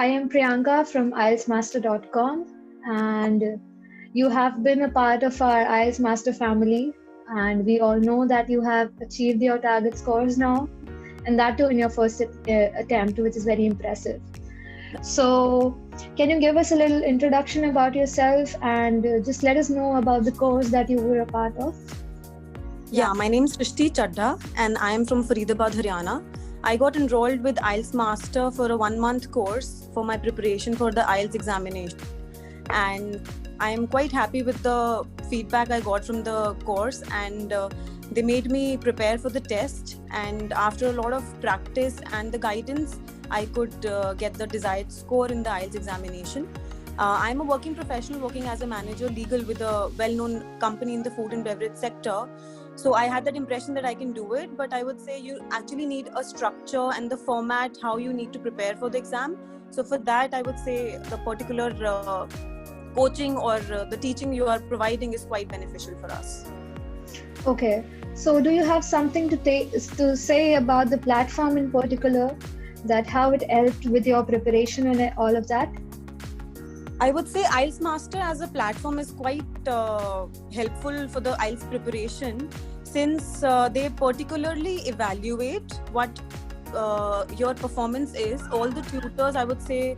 I am Priyanka from IELTSmaster.com, and you have been a part of our IELTS Master family. And we all know that you have achieved your target scores now, and that too in your first attempt, which is very impressive. So, can you give us a little introduction about yourself and just let us know about the course that you were a part of? Yeah, my name is Srishti Chadda and I am from Faridabad, Haryana. I got enrolled with IELTS Master for a 1-month course for my preparation for the IELTS examination. And I am quite happy with the feedback I got from the course, and they made me prepare for the test. And after a lot of practice and the guidance, I could get the desired score in the IELTS examination. I'm a working professional working as a manager legal with a well-known company in the food and beverage sector. So I had that impression that I can do it, but I would say you actually need a structure and the format, how you need to prepare for the exam. So for that, I would say the particular coaching or the teaching you are providing is quite beneficial for us. Okay, so do you have something to say about the platform in particular, that how it helped with your preparation and all of that? I would say IELTS Master as a platform is quite helpful for the IELTS preparation, since they particularly evaluate what your performance is. All the tutors, I would say,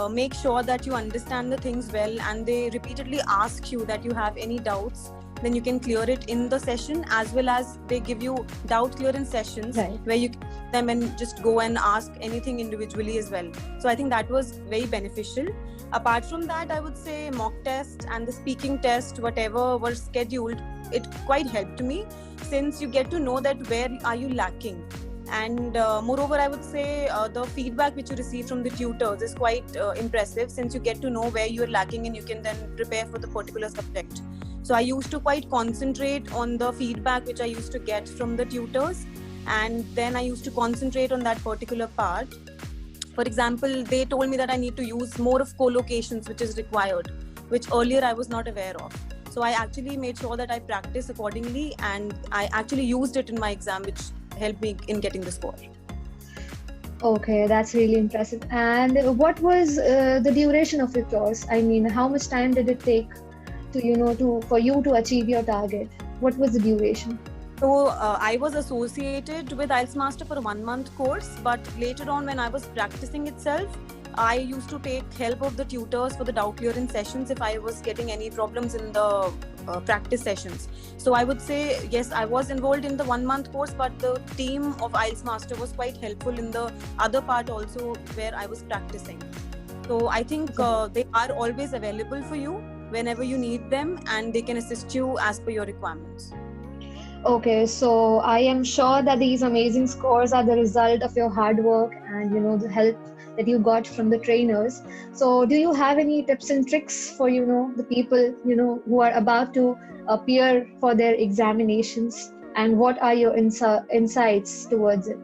make sure that you understand the things well, and they repeatedly ask you that you have any doubts, then you can clear it in the session, as well as they give you doubt clearance sessions, right, where you can them and just go and ask anything individually as well. So I think that was very beneficial. Apart from that, I would say mock test and the speaking test, whatever were scheduled, it quite helped me, since you get to know that where are you lacking. And moreover, I would say the feedback which you receive from the tutors is quite impressive, since you get to know where you are lacking and you can then prepare for the particular subject. So I used to quite concentrate on the feedback which I used to get from the tutors, and then I used to concentrate on that particular part. For example, they told me that I need to use more of collocations, which is required, which earlier I was not aware of. So I actually made sure that I practice accordingly, and I actually used it in my exam, which helped me in getting the score. Okay, that's really impressive. And what was the duration of your course? I mean, how much time did it take for you to achieve your target? What was the duration? So I was associated with IELTS Master for a 1-month course, but later on when I was practicing itself, I used to take help of the tutors for the doubt clearance sessions if I was getting any problems in the practice sessions. So I would say, yes, I was involved in the 1-month course, but the team of IELTS Master was quite helpful in the other part also where I was practicing. So I think they are always available for you whenever you need them, and they can assist you as per your requirements. Okay, so I am sure that these amazing scores are the result of your hard work and the help that you got from the trainers. So do you have any tips and tricks for the people who are about to appear for their examinations, and what are your insights towards it?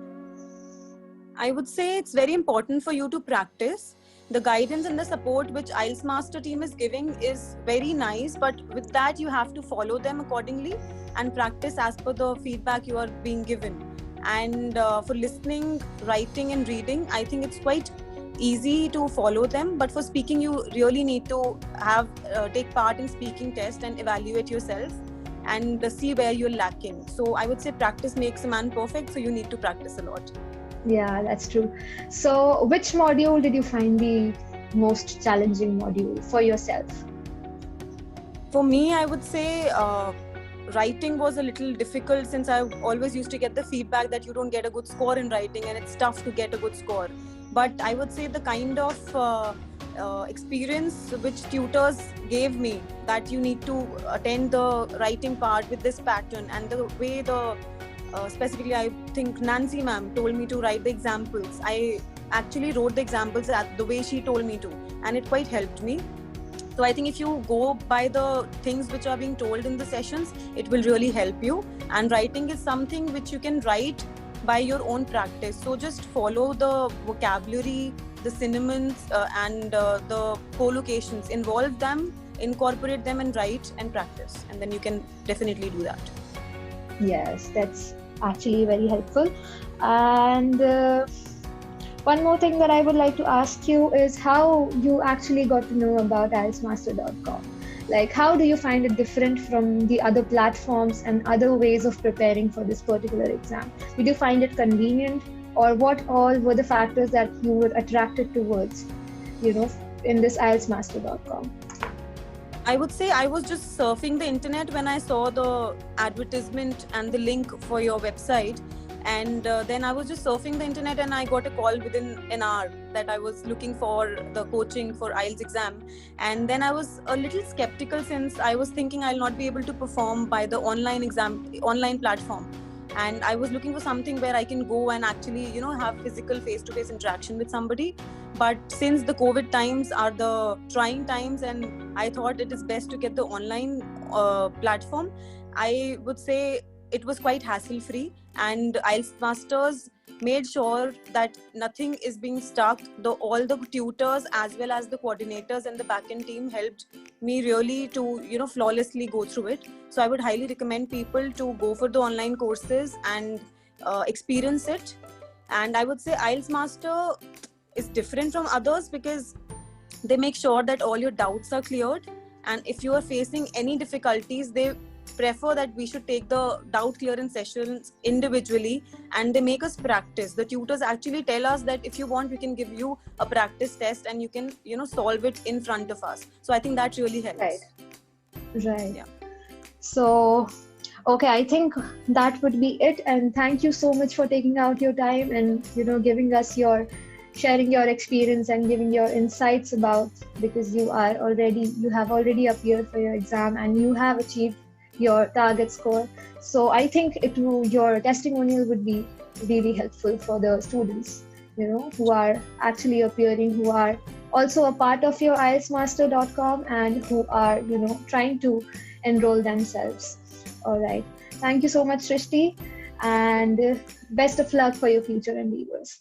I would say it's very important for you to practice. The guidance and the support which IELTS Master team is giving is very nice, but with that you have to follow them accordingly and practice as per the feedback you are being given. And for listening, writing and reading, I think it's quite easy to follow them, but for speaking you really need to have take part in speaking test and evaluate yourself and see where you're lacking. So I would say practice makes a man perfect, so you need to practice a lot. Yeah, that's true. So which module did you find the most challenging module for yourself? For me, I would say writing was a little difficult, since I always used to get the feedback that you don't get a good score in writing and it's tough to get a good score. But I would say the kind of experience which tutors gave me, that you need to attend the writing part with this pattern, and the way specifically I think Nancy ma'am told me to write the examples. I actually wrote the examples the way she told me to, and it quite helped me. So I think if you go by the things which are being told in the sessions, it will really help you. And writing is something which you can write by your own practice. So just follow the vocabulary, the synonyms and the collocations, involve them, incorporate them and write and practice. And then you can definitely do that. Yes, that's actually very helpful. And One more thing that I would like to ask you is how you actually got to know about IELTSmaster.com. Like, how do you find it different from the other platforms and other ways of preparing for this particular exam? Did you find it convenient, or what all were the factors that you were attracted towards, in this IELTSmaster.com? I would say I was just surfing the internet when I saw the advertisement and the link for your website. And then I was just surfing the internet and I got a call within an hour that I was looking for the coaching for IELTS exam. And then I was a little skeptical since I was thinking I'll not be able to perform by the online platform. And I was looking for something where I can go and actually, have physical face-to-face interaction with somebody. But since the COVID times are the trying times and I thought it is best to get the online platform, I would say it was quite hassle-free, and IELTS Masters made sure that nothing is being stuck. All the tutors as well as the coordinators and the backend team helped me really to flawlessly go through it. So I would highly recommend people to go for the online courses and experience it. And I would say IELTS Master is different from others because they make sure that all your doubts are cleared, and if you are facing any difficulties, they prefer that we should take the doubt clearance sessions individually, and they make us practice. The tutors actually tell us that if you want, we can give you a practice test and you can solve it in front of us. So I think that really helps. Right. Yeah. So okay, I think that would be it, and thank you so much for taking out your time and giving us sharing your experience and giving your insights about, because you have already appeared for your exam and you have achieved your target score. So I think your testimonial would be really helpful for the students, who are actually appearing, who are also a part of your IELTSmaster.com and who are, trying to enroll themselves. All right. Thank you so much, Srishti, and best of luck for your future endeavors.